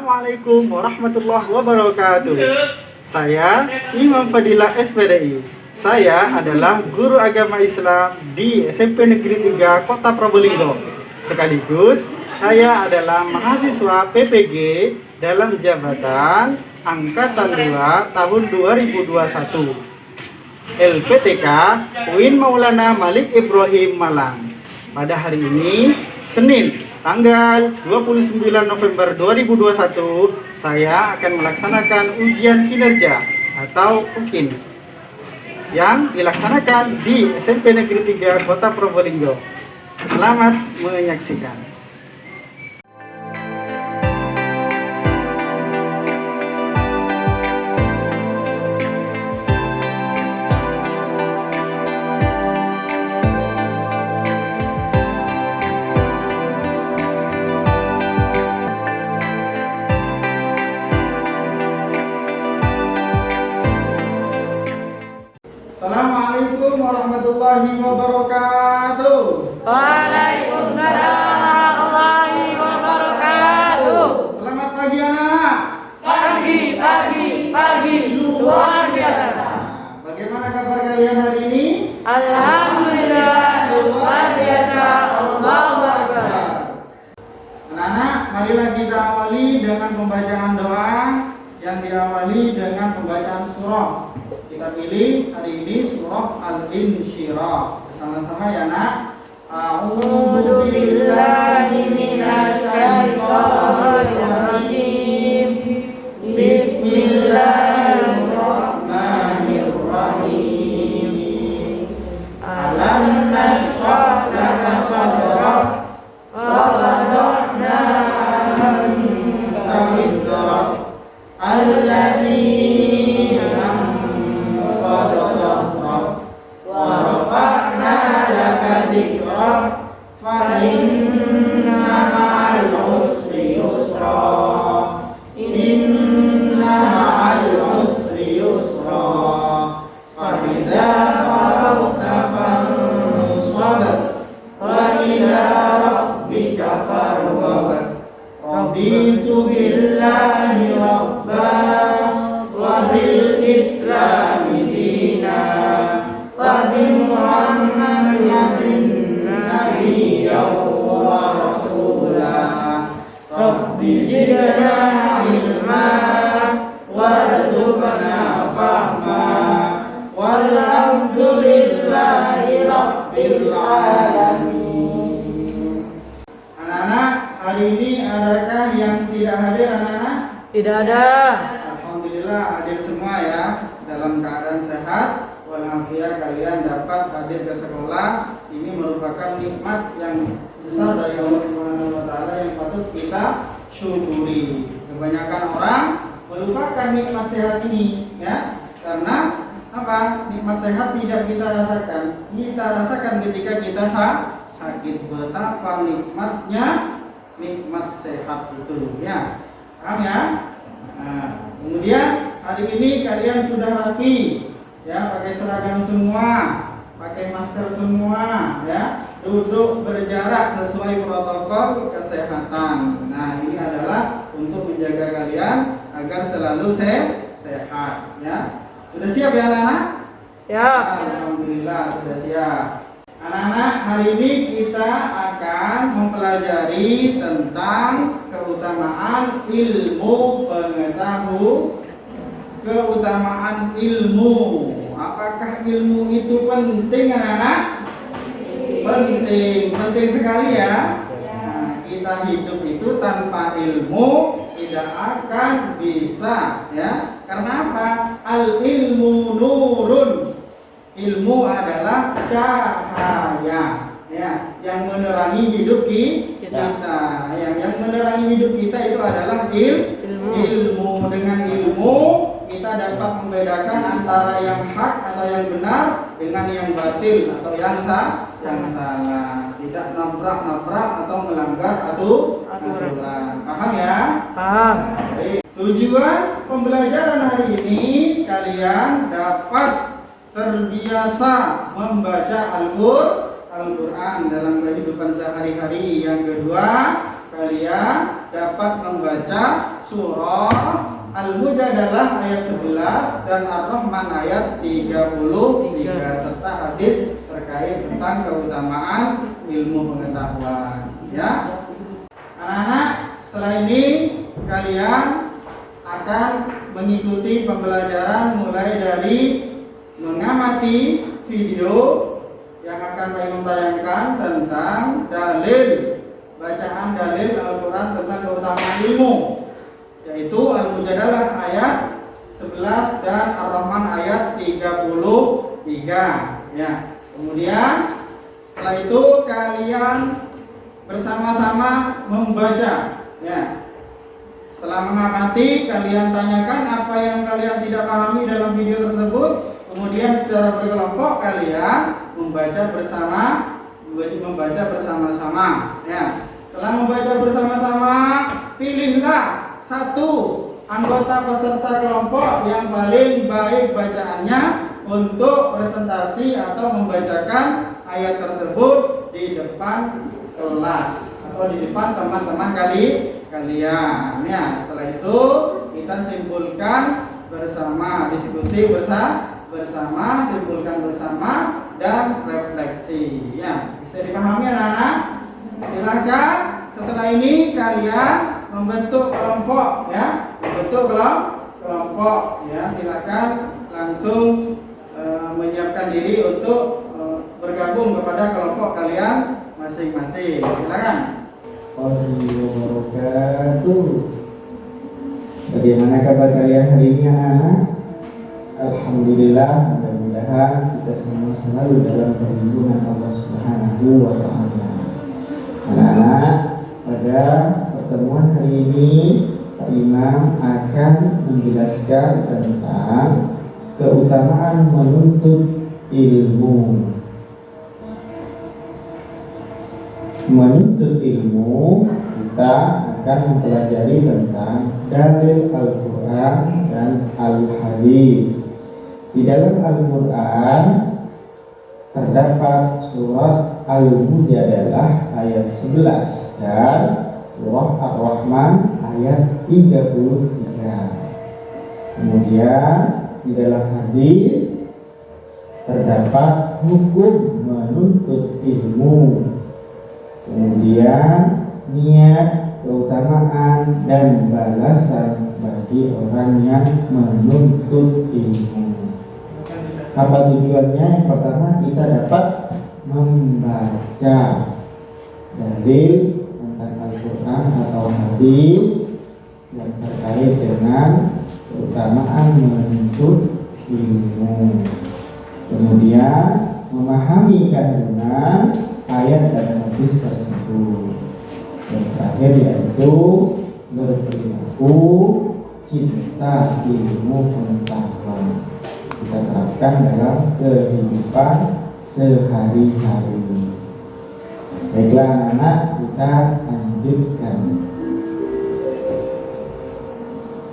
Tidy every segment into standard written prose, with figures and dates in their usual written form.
Assalamualaikum warahmatullahi wabarakatuh. Saya Imam Fadilah SPDI. Saya adalah guru agama Islam di SMP Negeri 3 Kota Probolinggo. Sekaligus saya adalah mahasiswa PPG dalam jabatan Angkatan 2 tahun 2021. LPTK UIN Maulana Malik Ibrahim Malang. Pada hari ini, Senin, tanggal 29 November 2021, saya akan melaksanakan ujian kinerja atau UKIN yang dilaksanakan di SMP Negeri 3 Kota Probolinggo. Selamat menyaksikan. Assalamualaikum warahmatullahi wabarakatuh. Waalaikumsalam warahmatullahi wabarakatuh. Selamat pagi anak. Pagi, luar biasa. Bagaimana kabar kalian hari ini? Alhamdulillah, luar biasa. Allahu Akbar. Anak-anak, marilah kita awali dengan pembacaan doa yang diawali dengan pembacaan surah. Kita pilih hari ini surah Al-Insyirah. Sama-sama ya nak. A'udzu billahi minasy syaithanir rajim. Bismillahirrahmanirrahim. Alam nashrah laka sadrak wa wada'na anka wizrak alladzi Raditu billahi rabbah wa bil islami dinan wa bi Muhammadin nabiyyan wa rasulah. Rabbi zidna ilma warzuqna fahma walhamdulillahi rabbil alamin. Anak-anak, hari ini adakah yang tidak hadir anak-anak? Tidak ada. Alhamdulillah hadir semua ya, dalam keadaan sehat walafiat. Kalian dapat hadir ke sekolah. Ini merupakan nikmat yang besar dari Allah Subhanahu wa taala yang patut kita syukuri. Kebanyakan orang melupakan nikmat sehat ini ya. Karena apa? Nikmat sehat tidak kita rasakan. Kita rasakan ketika kita sakit. Betapa nikmatnya nikmat sehat itu ya. Paham ya? Nah, kemudian hari ini kalian sudah rapi ya, pakai seragam semua, pakai masker semua ya, duduk berjarak sesuai protokol kesehatan. Nah, ini adalah untuk menjaga kalian agar selalu sehat ya. Sudah siap ya anak-anak? Siap. Alhamdulillah sudah siap. Anak-anak, hari ini kita akan mempelajari tentang keutamaan ilmu keutamaan ilmu. Apakah ilmu itu penting anak-anak? Penting sekali ya. Nah, kita hidup itu tanpa ilmu tidak akan bisa ya. Karena apa? Al ilmu nurun. Ilmu adalah cahaya ya, yang menerangi hidup kita. Yang menerangi hidup kita itu adalah ilmu. Dengan ilmu kita dapat membedakan antara yang hak atau yang benar dengan yang batil atau yang salah. Tidak nabrak atau melanggar aturan. Paham ya? Paham. Baik. Tujuan pembelajaran hari ini kalian dapat terbiasa membaca Al-Quran dalam kehidupan sehari-hari. Yang kedua, kalian dapat membaca surah Al-Mujadalah ayat 11 dan Ar-Rahman ayat 33 serta hadis terkait tentang keutamaan ilmu pengetahuan. Ya, anak-anak, setelah ini kalian akan mengikuti pembelajaran mulai dari mengamati video yang akan kami tayangkan tentang dalil, bacaan dalil Al-Quran tentang keutamaan ilmu, yaitu Al-Mujadalah ayat 11 dan Ar-Rahman ayat 33. Ya. Kemudian setelah itu kalian bersama-sama membaca. Ya. Setelah mengamati, kalian tanyakan apa yang kalian tidak pahami dalam video tersebut. Kemudian secara berkelompok kalian membaca bersama-sama. Ya. Setelah membaca bersama-sama, pilihlah satu anggota peserta kelompok yang paling baik bacaannya untuk presentasi atau membacakan ayat tersebut di depan kelas atau di depan teman-teman kalian. Ya, setelah itu kita simpulkan bersama, diskusi bersama, simpulkan bersama dan refleksi. Ya, bisa dipahami anak-anak? Silakan setelah ini kalian membentuk kelompok, ya, kelompok, ya. Silakan langsung menyiapkan diri untuk bergabung kepada kelompok kalian masing-masing. Silakan. Wabarakatuh. Bagaimana kabar kalian hari ini anak-anak? Alhamdulillah, mudah-mudahan kita semua selalu dalam perlindungan Allah Subhanahu wa Ta'ala. Anak-anak, pada pertemuan hari ini Pak Imam akan menjelaskan tentang keutamaan menuntut ilmu. Menuntut ilmu, kita akan mempelajari tentang dalil Al-Quran dan Al-Hadis. Di dalam Al-Quran terdapat surat Al-Mujadalah ayat 11 dan surah Ar-Rahman ayat 33. Kemudian di dalam hadis terdapat hukum menuntut ilmu. Kemudian niat, keutamaan dan balasan bagi orang yang menuntut ilmu. Apa tujuannya? Yang pertama, kita dapat membaca dalil tentang Al-Quran atau hadis yang terkait dengan keutamaan menuntut ilmu. Kemudian memahami kandungan ayat dan hadis tersebut. Yang terakhir yaitu berperilaku cinta ilmu pengetahuan, kita terapkan dalam kehidupan sehari-hari. Baiklah anak-anak, kita lanjutkan.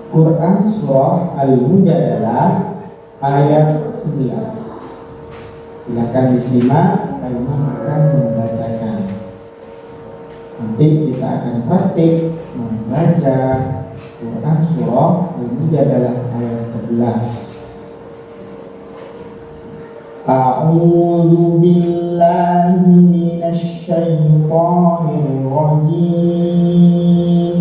Quran surah Al-Mujadalah ayat 11. Silakan disimak, kami akan membacakan. Nanti kita akan praktik membaca Quran surah Al-Mujadalah ayat 11. A'udzu billahi minasy syaithanir rajim.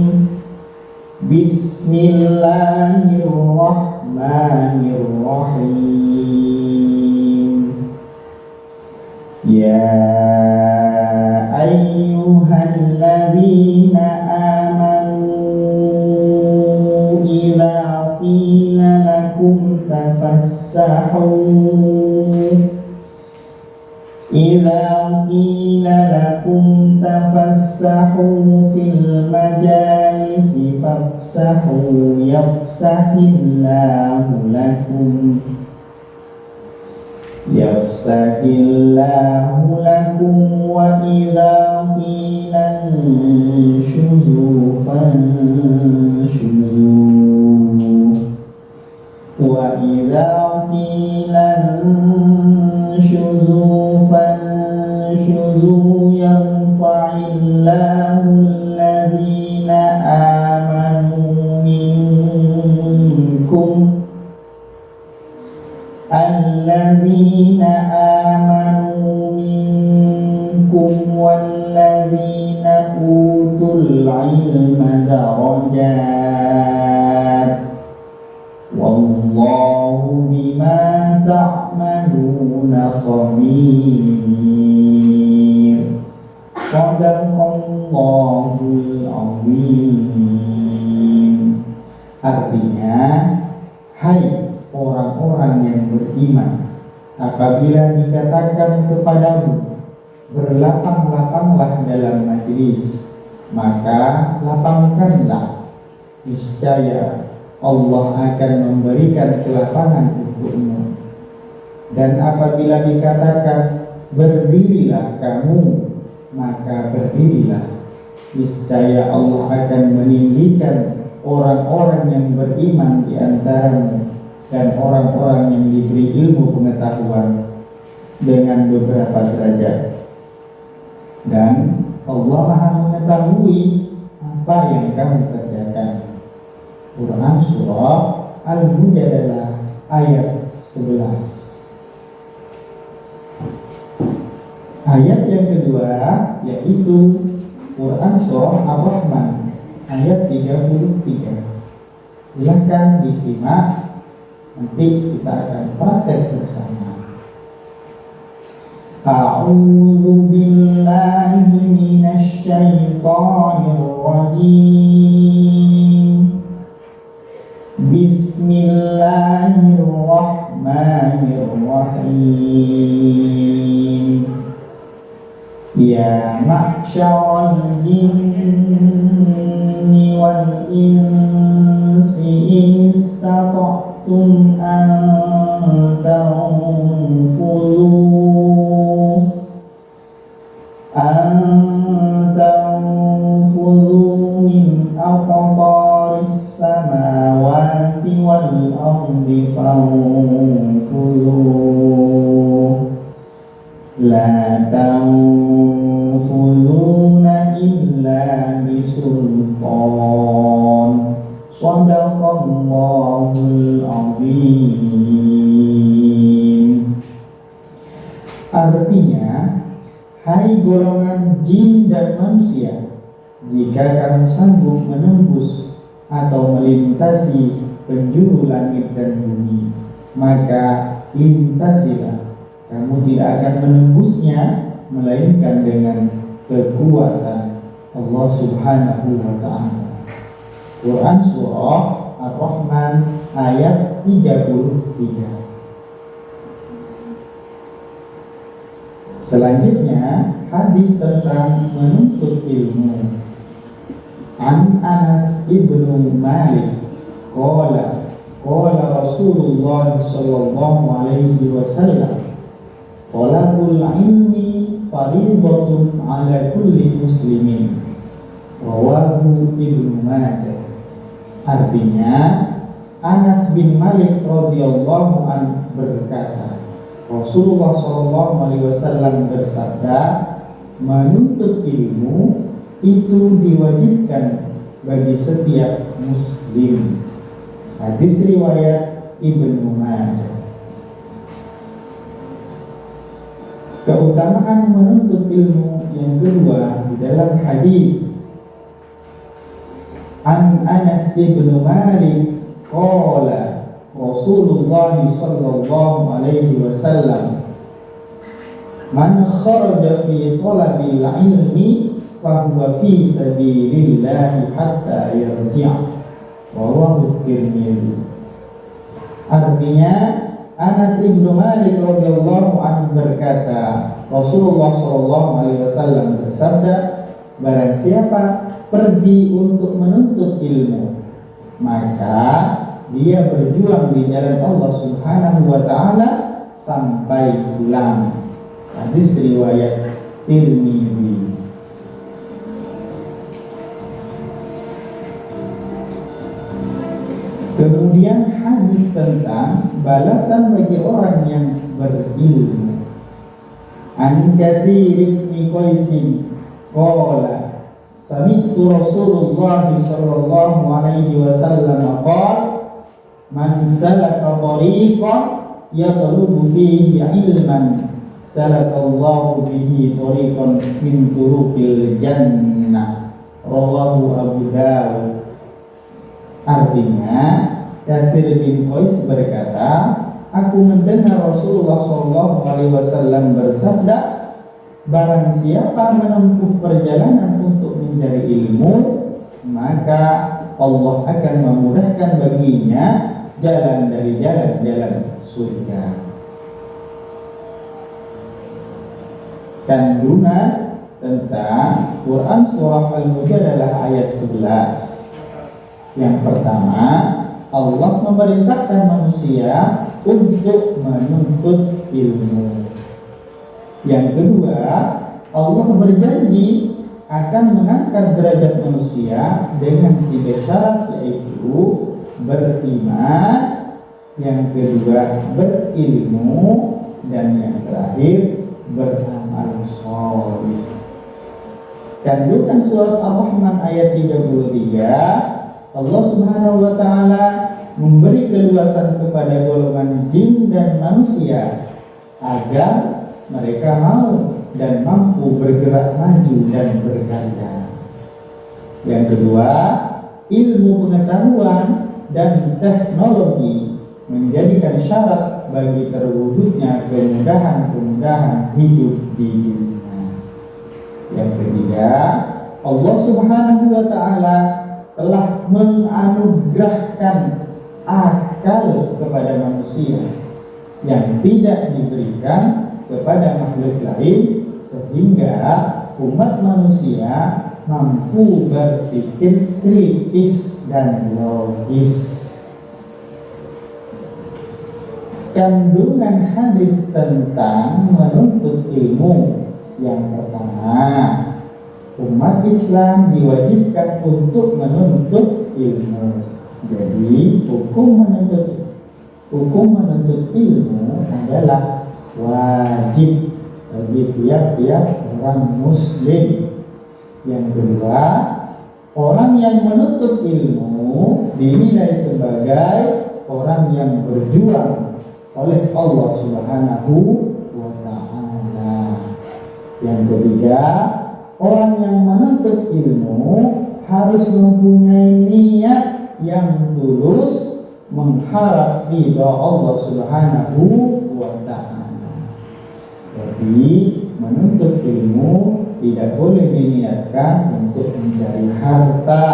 Bismillahirrahmanirrahim. Ya ayyuhalladzina amanu idza qila lakum tafassahu fil majalisi fafsahu yafsahillahu lakum wa idza qila inshuzu fanshuzu wa idza qila inshuzu fanshuzu yarfa'illahu alladhina ladzina amanu minkum walladzina utul ilma darajat wallahu bima ta'maluna khabir. Shadaqallahul azim. Artinya, hai orang-orang yang beriman, apabila dikatakan kepadamu berlapang-lapanglah dalam majlis, maka lapangkanlah, niscaya Allah akan memberikan kelapangan untukmu. Dan apabila dikatakan berdirilah kamu, maka berdirilah, niscaya Allah akan meninggikan orang-orang yang beriman di antaramu dan orang-orang yang diberi ilmu pengetahuan dengan beberapa derajat. Dan Allah Maha mengetahui apa yang kamu kerjakan. Quran Surah Al-Mujadalah ayat 11. Ayat yang kedua yaitu Quran Surah Ar-Rahman ayat 33. Silahkan disimak, nanti kita akan praktek bersama. A'udzu billahi minasy syaithanir rajim. Bismillahirrahmanirrahim. Ya ma'syaral jinni wal insi in istata'tum an tanfudhu min aqtaris samawati wal ardi fanfudhu la tanfudhuna illa bisultan. Shadaqallahul azim. Artinya, hai golongan jin dan manusia, jika kamu sanggup menembus atau melintasi penjuru langit dan bumi, maka lintasilah. Kamu tidak akan menembusnya melainkan dengan kekuatan Allah Subhanahu wa ta'ala. Quran Surah Ar-Rahman ayat 33. Selanjutnya hadis tentang menuntut ilmu. An Anas ibnu Malik qala Rasulullah sallallahu alaihi wasallam talabul ilmi fardhatun ala kulli muslimin. Rawahu Ibnu Majah. Artinya, Anas bin Malik radhiyallahu anhu berkata, Rasulullah sallallahu alaihi wasallam bersabda, menuntut ilmu itu diwajibkan bagi setiap muslim. Hadis riwayat Ibnu Majah. Keutamaan menuntut ilmu yang kedua di dalam hadis An Anas bin Malik qala Rasulullah sallallahu alaihi wasallam man kharaja fi talabil ilmi fa huwa fi sabilillah hatta yarji'. Rawahu Tirmidzi. Artinya, Anas bin Malik radhiyallahu anhu berkata, Rasulullah sallallahu alaihi wasallam bersabda, barang siapa pergi untuk menuntut ilmu, maka dia berjuang di jalan Allah Subhanahu wa ta'ala sampai pulang. Hadis riwayat Tirmidzi. Kemudian hadis tentang balasan bagi orang yang berilmu. An Katsir bin Qais qala sami'tu Rasulullah sallallahu alaihi wasallam qala man salaka tariqan yatlubu fihi ilman salakallahu bihi thariqan min turuqil jannah. Rawahu Abu Dawud. Artinya, Katsir bin Qais berkata, aku mendengar Rasulullah SAW bersabda, barang siapa menempuh perjalanan untuk mencari ilmu, maka Allah akan memudahkan baginya jalan dari jalan-jalan surga. Kandungan tentang Quran surah Al-Mujadalah ayat 11. Yang pertama, Allah memerintahkan manusia untuk menuntut ilmu. Yang kedua, Allah berjanji akan mengangkat derajat manusia dengan 3 syarat, yaitu beriman, yang kedua berilmu, dan yang terakhir beramal sholih. Kandungan surat Ar-Rahman ayat 33, Allah Subhanahu wa taala memberi keluasan kepada golongan jin dan manusia agar mereka mau dan mampu bergerak maju dan berkarya. Yang kedua, ilmu pengetahuan dan teknologi menjadikan syarat bagi terwujudnya kemudahan-kemudahan hidup di dunia. Yang ketiga, Allah Subhanahu wa taala telah menganugerahkan akal kepada manusia yang tidak diberikan kepada makhluk lain, sehingga umat manusia mampu berpikir kritis dan logis. Kandungan hadis tentang menuntut ilmu. Yang pertama, umat Islam diwajibkan untuk menuntut ilmu. Jadi hukum menuntut ilmu adalah wajib bagi tiap-tiap orang muslim. Yang kedua, orang yang menuntut ilmu dinilai sebagai orang yang berjuang oleh Allah Subhanahu wa ta'ala. Yang ketiga, orang yang menuntut ilmu harus mempunyai niat yang tulus mengharap ridha Allah Subhanahu wa ta'ala. Jadi menuntut ilmu tidak boleh diniatkan untuk mencari harta,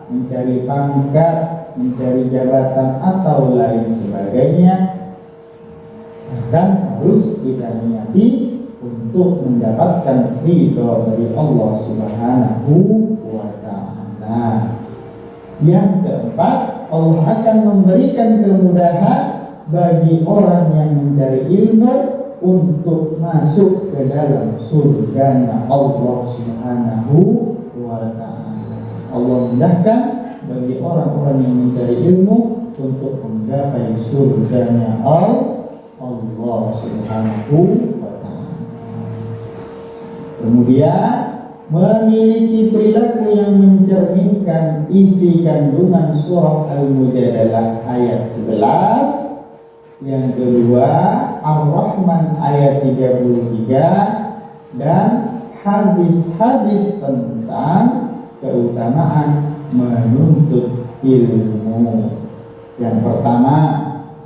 mencari pangkat, mencari jabatan atau lain sebagainya. Dan harus kita niati untuk mendapatkan ridha dari Allah Subhanahu wa ta'ala. Yang keempat, Allah akan memberikan kemudahan bagi orang yang mencari ilmu untuk masuk ke dalam surganya Allah Subhanahu wa ta'ala. Allah mudahkan bagi orang-orang yang mencari ilmu untuk menggapai surganya Allah Subhanahu wa ta'ala. Kemudian memiliki perilaku yang mencerminkan isi kandungan surah Al-Mujadalah ayat 11. Yang kedua, Ar-Rahman ayat 33, dan hadis-hadis tentang keutamaan menuntut ilmu. Yang pertama,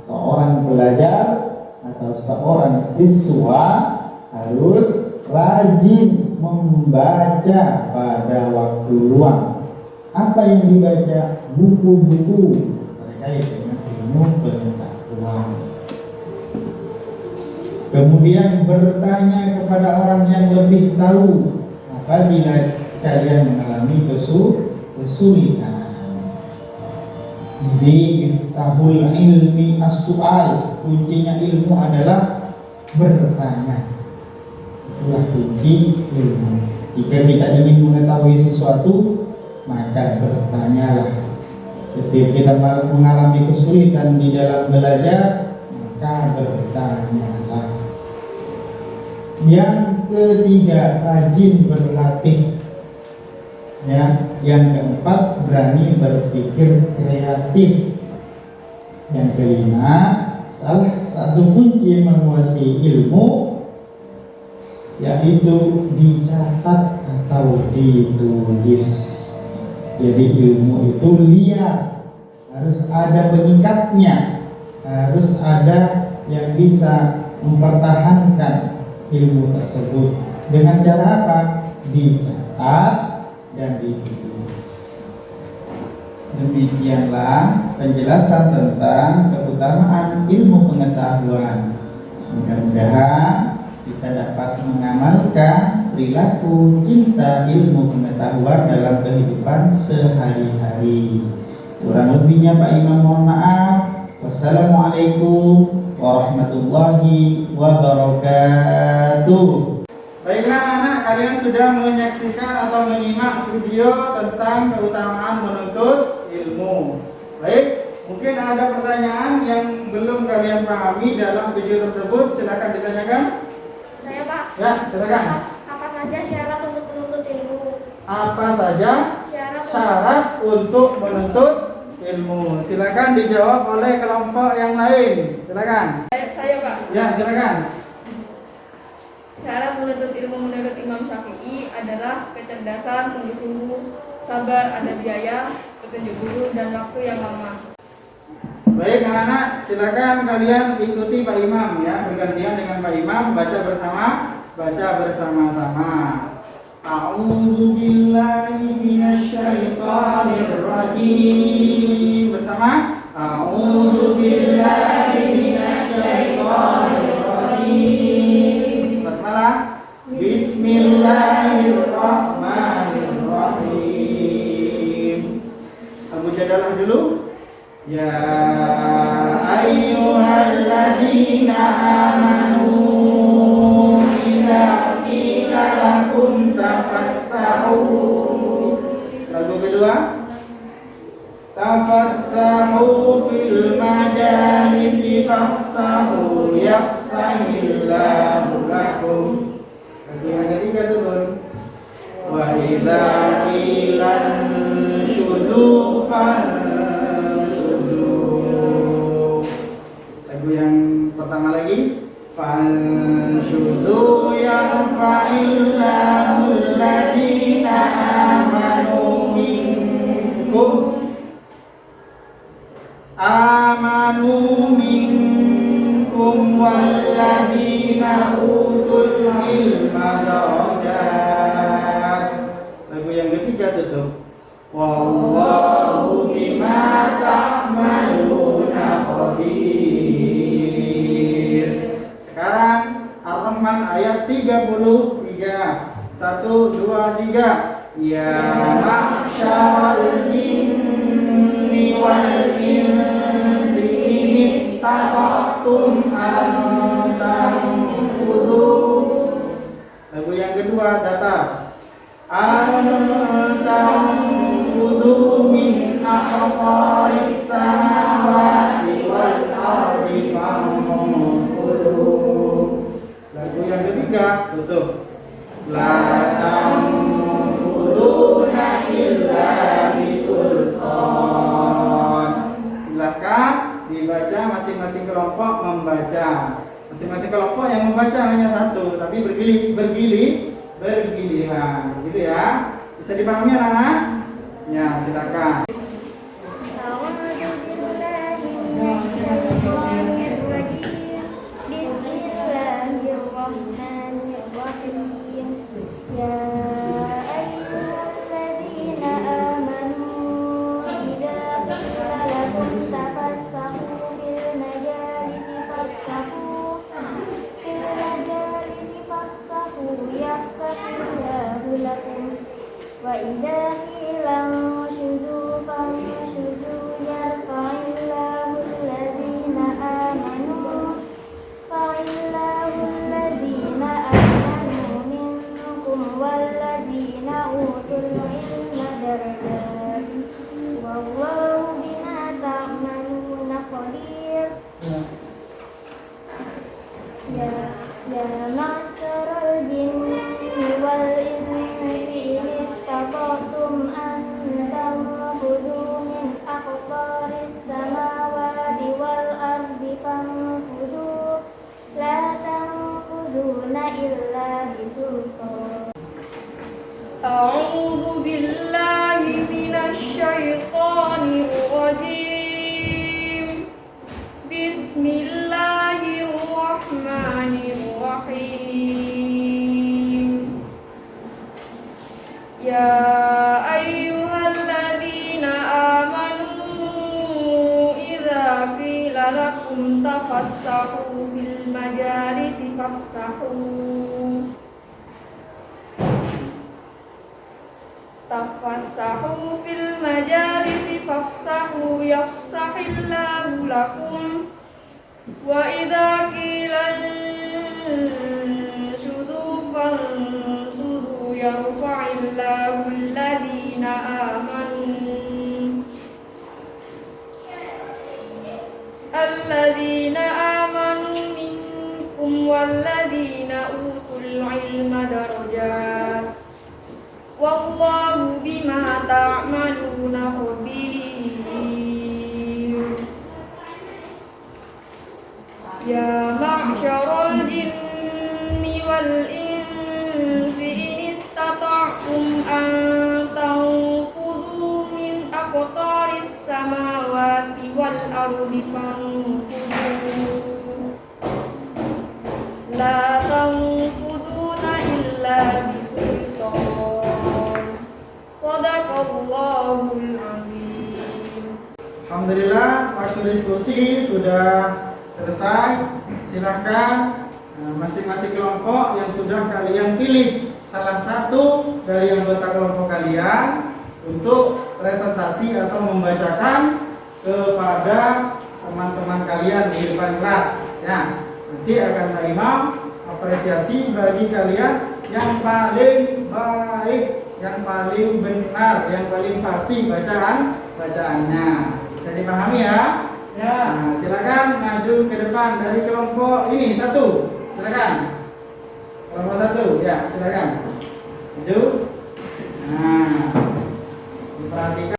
seorang pelajar atau seorang siswa harus rajin membaca pada waktu luang. Apa yang dibaca? Buku-buku terkait dengan ilmu pengetahuan. Kemudian bertanya kepada orang yang lebih tahu apabila kalian mengalami kesulitan. Jadi iftahul ilmi as-su'al, kuncinya ilmu adalah bertanya. Itulah kunci ilmu. Jika kita ingin mengetahui sesuatu, maka bertanyalah. Ketika kita mengalami kesulitan di dalam belajar, maka bertanyalah. Yang ketiga, rajin berlatih. Ya, yang keempat, berani berpikir kreatif. Yang kelima, salah satu kunci menguasai ilmu yaitu dicatat atau ditulis. Jadi ilmu itu liar, harus ada pengikatnya, harus ada yang bisa mempertahankan ilmu tersebut. Dengan cara apa? Dicatat dan ditulis. Demikianlah penjelasan tentang keutamaan ilmu pengetahuan. Mudah-mudahan kita dapat mengamalkan perilaku cinta ilmu pengetahuan dalam kehidupan sehari-hari. Kurang lebihnya Pak Imam mohon maaf. Wassalamualaikum warahmatullahi wabarakatuh. Baiklah anak, kalian sudah menyaksikan atau menyimak video tentang keutamaan menuntut ilmu. Baik, mungkin ada pertanyaan yang belum kalian pahami dalam video tersebut, silakan ditanyakan. Saya Pak. Ya, silakan. Apa saja syarat untuk menuntut ilmu? Apa saja Syarat syarat untuk menuntut ilmu? Silakan dijawab oleh kelompok yang lain. Silakan. Saya Pak. Ya, silakan. Syarat menuntut ilmu menurut Imam Syafi'i adalah kecerdasan, sungguh-sungguh, sabar, ada biaya, petunjuk guru, dan waktu yang lama. Baik anak-anak, silakan kalian ikuti Pak Imam ya, bergantian dengan Pak Imam baca bersama-sama. A'udzu billahi minasyaitonir rajim. Bersama. A'udzu billahi minasyaitonir rajim. Basmalah. Bismillahirrahmanirrahim. Abu Jadalah dulu. Ya ayyuhalladzina amanu idza qila lakum tafassahu. Lagu kedua, tafassahu fil majalisi fafsahu yafsahillahu lakum. Lagu yang ketiga turun, wa idza qila syuzu yang pertama lagi, fanshuzu yarfa'illahu alladhina amanu minkum walladhina utul ilma darajat. Lagu yang ketiga tutup, wallahu bima ta'maluna khabir. Sekarang Ar-Rahman ayat 33. 1, 2, 3. Ya ma'syaral jinni wal insi in istata'tum an tanfudhu. Lagu yang kedua datar. An tanfudhu min aqtaris samawati wal ardi fanfudhu. Lagu yang ketiga tutup. La tanfuduna illa bisultan. Silakan dibaca, masing-masing kelompok membaca. Masing-masing kelompok yang membaca hanya satu, tapi bergiliran, gitu ya. Bisa dipahami anak-anak? Ya, silakan. وإذا قيل انشزوا أعوذ بالله من الشيطان الرجيم بسم الله الرحمن الرحيم يا أيها الذين آمنوا إذا قيل لكم تفسحوا في المجالس تفسحوا في المجالس فافسحوا يفسح الله لكم وإذا قيل انشزوا فانشزوا يرفع الله الذين آمنوا منكم والذين أوتوا العلم درجات والله بما تعملون خبير يا معشر الجن والإنس إن استطعتم أن تنفذوا من أقطار السماوات والأرض فانفذوا لا تنفذون إلا بسلطان صدق Allahul Azim. Alhamdulillah, waktu diskusi sudah selesai. Silahkan masing-masing kelompok yang sudah kalian pilih salah satu dari anggota kelompok kalian untuk presentasi atau membacakan kepada teman-teman kalian di depan kelas. Ya, nanti akan ada imam apresiasi bagi kalian yang paling baik, yang paling benar, yang paling fasih bacaannya. Bisa dipahami ya? Ya. Nah, silakan maju ke depan dari kelompok ini satu. Silakan. Kelompok satu, ya, silakan. Maju. Nah, diperhatikan.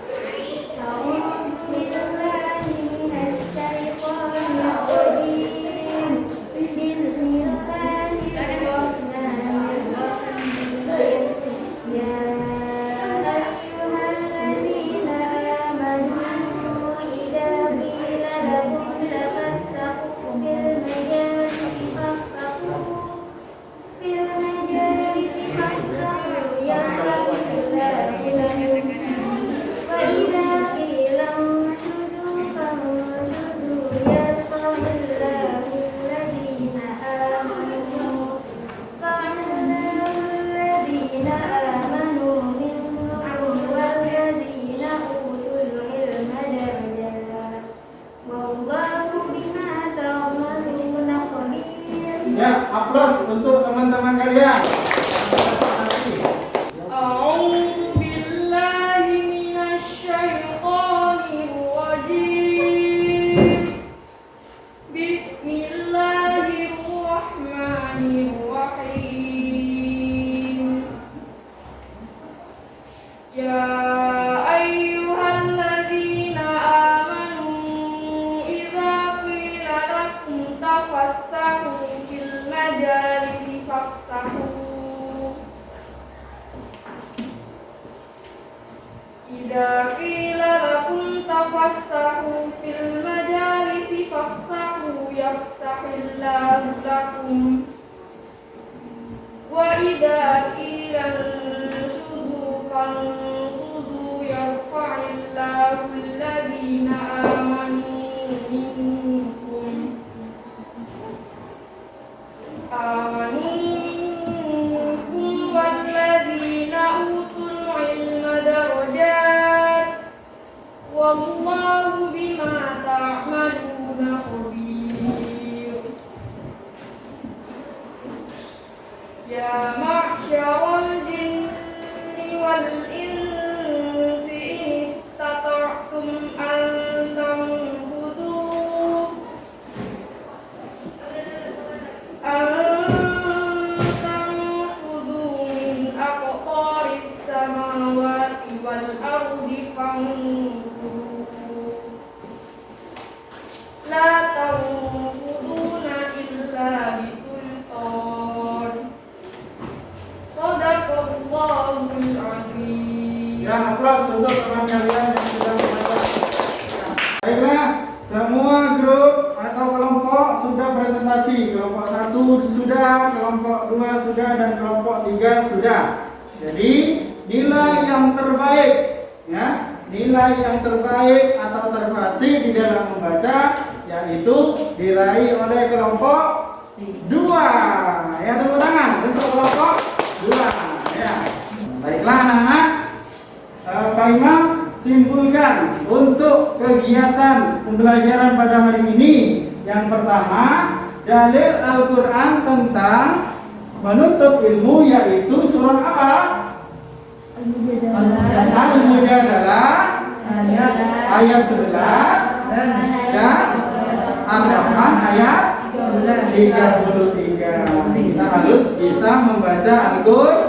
Ya, aplaus untuk teman-teman kalian. A'udzu billahi minasyaitonir rajim. Bismillahirrahmanirrahim. Ya ayyuhalladzina amanu idza qila lakum tafassahu fil majalisi fafsahu idza qila lakum tafassahu fil majalisi fafsahu yafsahillahu lakum wa idza qila anshudu fanshudu yarfa'illahu alladhina amanu minkum والذين أوتوا العلم درجات والله بما تعملون خبير يا معشر الجن والإنس إن استطعتم أن تنفذوا من أقطار السماوات والأرض فانفذوا لا تنفذون إلا بسلطان صدق الله العظيم. sudah, kelompok 2 sudah, dan kelompok 3 sudah. Jadi nilai yang terbaik, ya, nilai yang terbaik atau terfasih di dalam membaca yaitu diraih oleh kelompok 2. Ya, tepuk tangan untuk kelompok 2. Ya. Baiklah anak-anak, Pak Imam simpulkan untuk kegiatan pembelajaran pada hari ini. Yang pertama, dalil Al-Quran tentang menuntut ilmu yaitu surah apa? Al-Mujadalah ayat 11 dan Ar-Rahman ayat 33. Kita harus bisa membaca Al-Quran.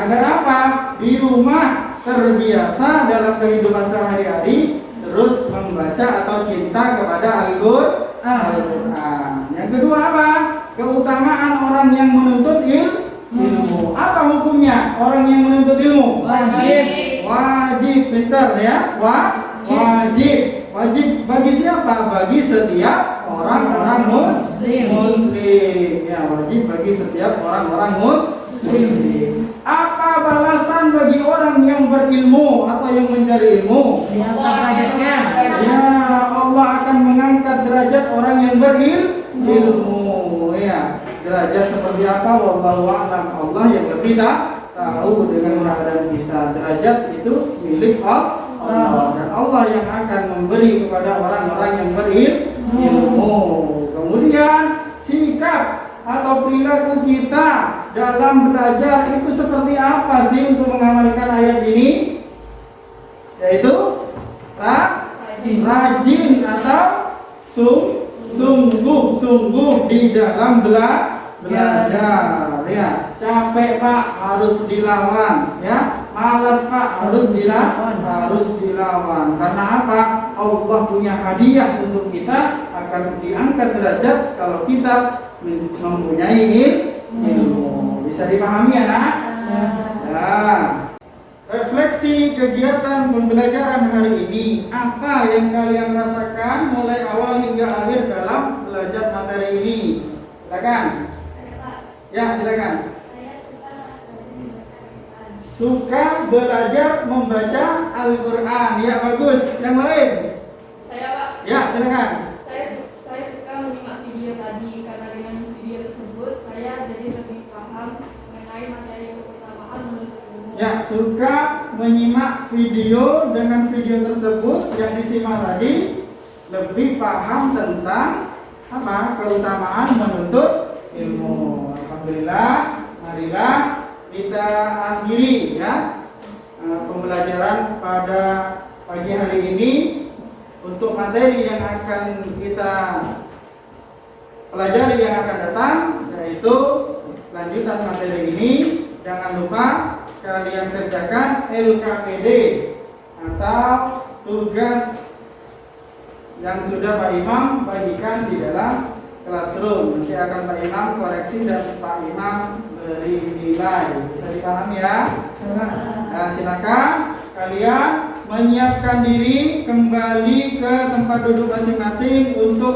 Agar apa? Di rumah terbiasa dalam kehidupan sehari-hari terus membaca atau cinta kepada Al-Quran. Yang kedua apa? Keutamaan orang yang menuntut ilmu. Apa hukumnya orang yang menuntut ilmu? Wajib, pintar ya. Wajib. Wajib bagi siapa? Bagi setiap orang-orang muslim. Ya, wajib bagi setiap orang-orang muslim. Apa balasan bagi orang yang berilmu atau yang mencari ilmu? Ya, Allah akan mengangkat derajat orang yang berilmu. Ya, derajat seperti apa? Wallahu a'lam. Allah yang lebih tahu dengan keadaan kita. Derajat itu milik Allah, dan Allah yang akan memberi kepada orang-orang yang berilmu. Kemudian sikap atau perilaku kita dalam belajar itu seperti apa sih untuk mengamalkan ayat ini? Yaitu rajin atau sungguh di dalam belajar. Ya, capek Pak harus dilawan. Ya, malas Pak harus dilawan. Karena apa? Allah punya hadiah untuk kita, akan diangkat derajat kalau kita mempunyai ilmu. Bisa dipahami ya nak? Ya. Refleksi kegiatan pembelajaran hari ini, apa yang kalian rasakan mulai awal hingga akhir dalam belajar materi ini? Silakan. Ya, silakan. Suka belajar membaca Al-Quran. Ya, bagus. Yang lain? Saya, Pak. Ya, silakan. Saya suka menyimak video tadi karena dengan video tersebut saya jadi lebih paham mengenai materi keutamaan menuntut ilmu. Ya, suka menyimak video. Dengan video tersebut yang disimak tadi lebih paham tentang apa? Keutamaan menuntut ilmu. Alhamdulillah, marilah kita akhiri ya pembelajaran pada pagi hari ini. Untuk materi yang akan kita pelajari yang akan datang, yaitu lanjutan materi ini, jangan lupa kalian kerjakan LKPD atau tugas yang sudah Pak Imam bagikan di dalam classroom. Nanti akan Pak Imam koreksi dan Pak Imam beri nilai. Bisa dipahami ya? Nah, silakan kalian menyiapkan diri kembali ke tempat duduk masing-masing untuk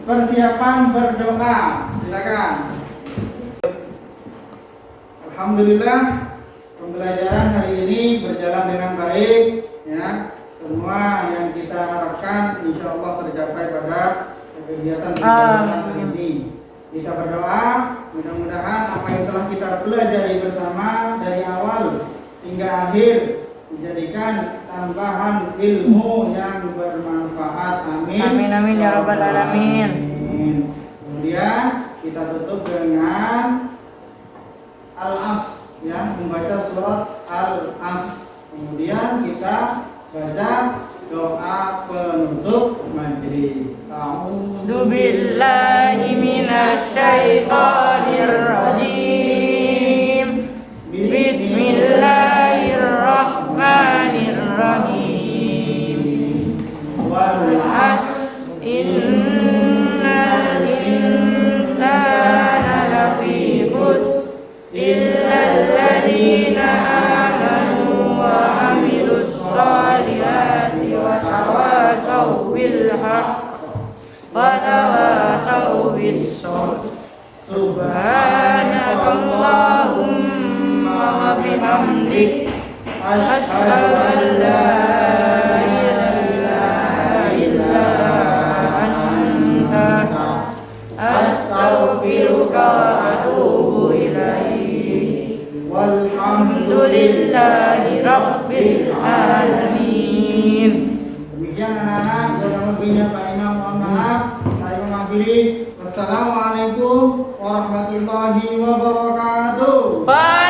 persiapan berdoa. Silakan. Alhamdulillah, pembelajaran hari ini berjalan dengan baik ya. Semua yang kita harapkan insya Allah tercapai pada kegiatan pembelajaran hari ini. Kita berdoa, mudah-mudahan apa yang telah kita pelajari bersama dari awal hingga akhir dijadikan tambahan ilmu yang bermanfaat. Amin. Amin amin ya rabbal alamin. Kemudian kita tutup dengan Al-As ya, membaca surat Al-As. Kemudian kita baca doa penutup majelis. A'udzu billahi minasy syaithanir rajim. Bismillahirrahmanirrahim. Wal 'ashr innal insana lafi khusr illa alladziina aamanu wa 'amilus shalihati wa tawasaw bil haqq wa tawasaw bis sabr. Subhanakallahumma wa bihamdik asyhadu an la ilaha illa anta astaghfiruka wa atubu ilaik. Walhamdulillahi rabbil alamin. Demikian anak-anak, kurang lebihnya Pak Imam mohon maaf. Saya mengakhiri. Wassalamualaikum warahmatullahi wabarakatuh. Bye.